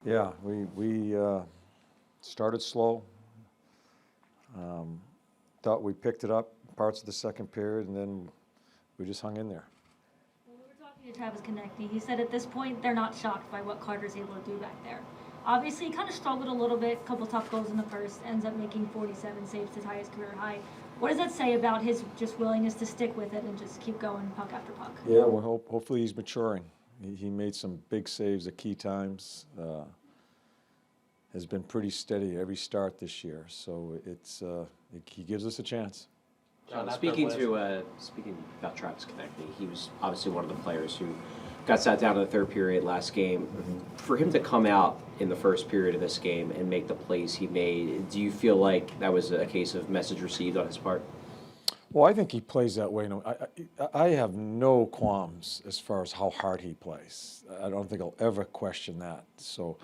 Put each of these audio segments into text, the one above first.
Yeah, we started slow. Thought we picked it up parts of the second period, and then we just hung in there. When we were talking to Travis Konechny, he said at this point they're not shocked by what Carter's able to do back there. Obviously, he kind of struggled a little bit, a couple tough goals in the first, ends up making 47 saves, his highest career high. What does that say about his just willingness to stick with it and just keep going puck after puck? Yeah, well, hopefully he's maturing. He made some big saves at key times. Has been pretty steady every start this year, so he gives us a chance. John, speaking about Travis Konechny, he was obviously one of the players who got sat down in the third period last game. For him to come out in the first period of this game and make the plays he made, do you feel like that was a case of message received on his part? Well, I think he plays that way. No, I have no qualms as far as how hard he plays. I don't think I'll ever question that. So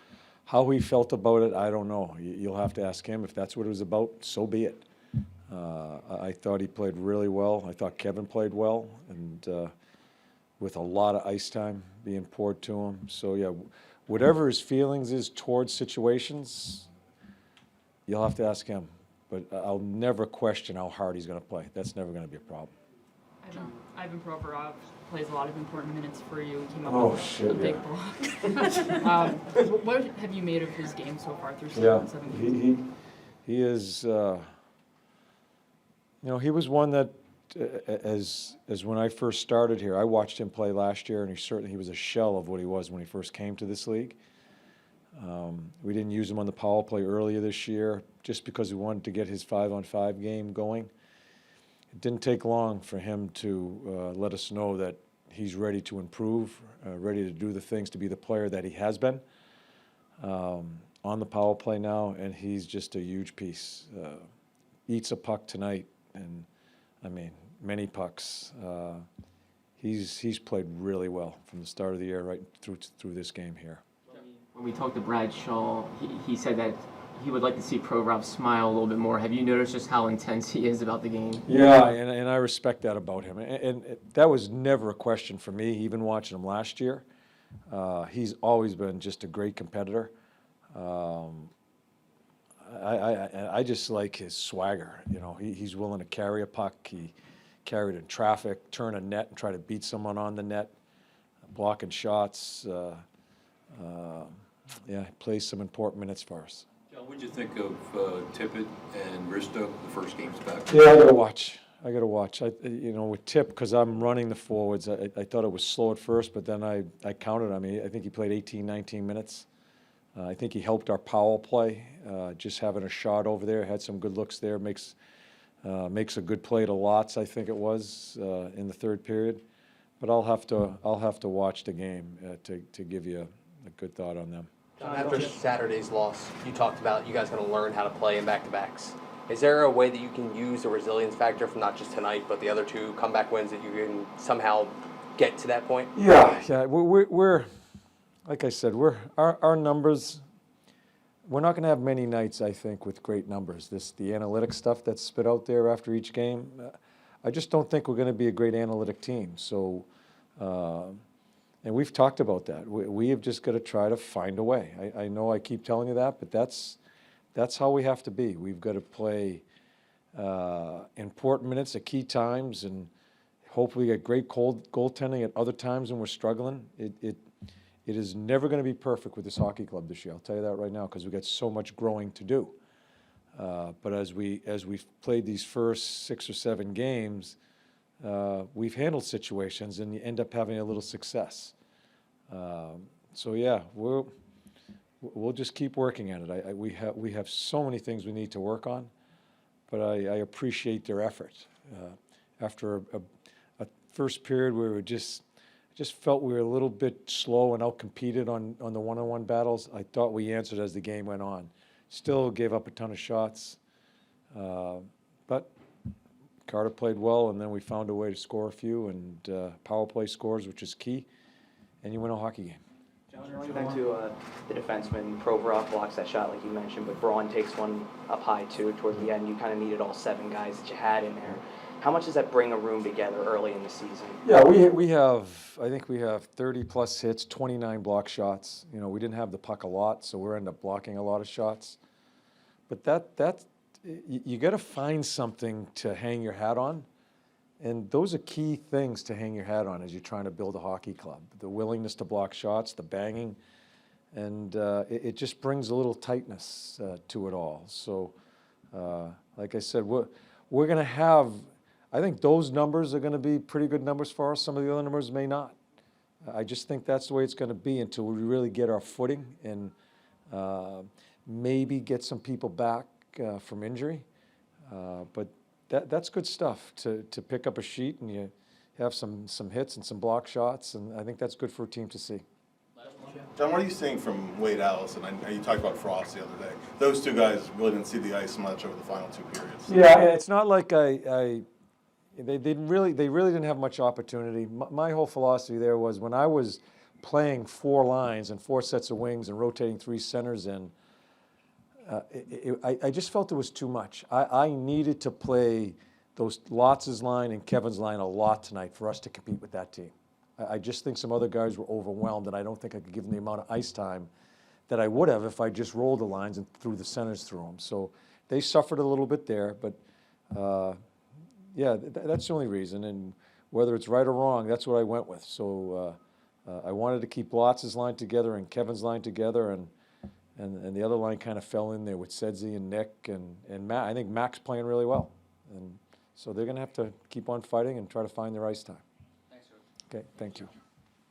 how he felt about it, I don't know. You'll have to ask him. If that's what it was about, so be it. I thought he played really well. I thought Kevin played well, and with a lot of ice time being poured to him. So, yeah, whatever his feelings is towards situations, you'll have to ask him. But I'll never question how hard he's going to play. That's never going to be a problem. Ivan Provorov plays a lot of important minutes for you. He came up with a big block. What have you made of his game so far through 7 games? He is, he was one that, as when I first started here, I watched him play last year, and he was a shell of what he was when he first came to this league. We didn't use him on the power play earlier this year just because we wanted to get his 5-on-5 game going. It didn't take long for him to let us know that he's ready to improve, ready to do the things to be the player that he has been on the power play now, and he's just a huge piece. Eats a puck tonight, and I mean, many pucks. He's played really well from the start of the year right through this game here. When we talked to Brad Shaw, he said that he would like to see Provorov smile a little bit more. Have you noticed just how intense he is about the game? Yeah, and I respect that about him. And that was never a question for me, even watching him last year. He's always been just a great competitor. I just like his swagger. He's willing to carry a puck. He carried in traffic, turn a net and try to beat someone on the net, blocking shots. He plays some important minutes for us. John, what did you think of Tippett and Risto the first games back? Yeah, I got to watch. With Tip, because I'm running the forwards, I thought it was slow at first, but then I counted. I think he played 18, 19 minutes. I think he helped our power play, just having a shot over there, had some good looks there, makes a good play to Lots, I think it was, in the third period. But I'll have to watch the game to give you a good thought on them. John, after Saturday's loss, you talked about you guys going to learn how to play in back-to-backs. Is there a way that you can use the resilience factor from not just tonight, but the other two comeback wins that you can somehow get to that point? Yeah. We're like I said, our numbers. We're not going to have many nights, I think, with great numbers. The analytic stuff that's spit out there after each game, I just don't think we're going to be a great analytic team. So. And we've talked about that. We have just got to try to find a way. I know I keep telling you that, but that's how we have to be. We've got to play important minutes at key times, and hopefully get great goaltending at other times when we're struggling. It is never going to be perfect with this hockey club this year. I'll tell you that right now, because we've got so much growing to do. But as we've played these first 6 or 7 games, we've handled situations and you end up having a little success. So yeah, we'll just keep working at it. We have so many things we need to work on, but I appreciate their effort. After a first period where we just felt we were a little bit slow and outcompeted on the one-on-one battles, I thought we answered as the game went on. Still gave up a ton of shots, but Carter played well, and then we found a way to score a few, and power play scores, which is key, and you win a hockey game. John, going back to the defenseman, Provorov blocks that shot like you mentioned, but Braun takes one up high too towards the end. You kind of needed all 7 guys that you had in there. How much does that bring a room together early in the season? Yeah, I think we have 30 plus hits, 29 block shots. You know, we didn't have the puck a lot, so we're end up blocking a lot of shots. But you got to find something to hang your hat on. And those are key things to hang your hat on as you're trying to build a hockey club. The willingness to block shots, the banging, and it just brings a little tightness to it all. So, like I said, we're going to have, I think those numbers are going to be pretty good numbers for us. Some of the other numbers may not. I just think that's the way it's going to be until we really get our footing and maybe get some people back from injury. But that's good stuff to pick up a sheet and you have some hits and some block shots, and I think that's good for a team to see. John, what are you seeing from Wade Allison? I know you talked about Frost the other day. Those two guys really didn't see the ice much over the final 2 periods. Yeah, it's not like they really didn't have much opportunity. My whole philosophy there was when I was playing 4 lines and 4 sets of wings and rotating 3 centers in, I just felt it was too much. I needed to play those Lotz's line and Kevin's line a lot tonight for us to compete with that team. I just think some other guys were overwhelmed, and I don't think I could give them the amount of ice time that I would have if I just rolled the lines and threw the centers through them. So they suffered a little bit there, but yeah, that's the only reason. And whether it's right or wrong, that's what I went with. So I wanted to keep Lotz's line together and Kevin's line together, and the other line kind of fell in there with Sedzi and Nick and Matt. I think Mac's playing really well, and so they're going to have to keep on fighting and try to find their ice time. Okay, thank you.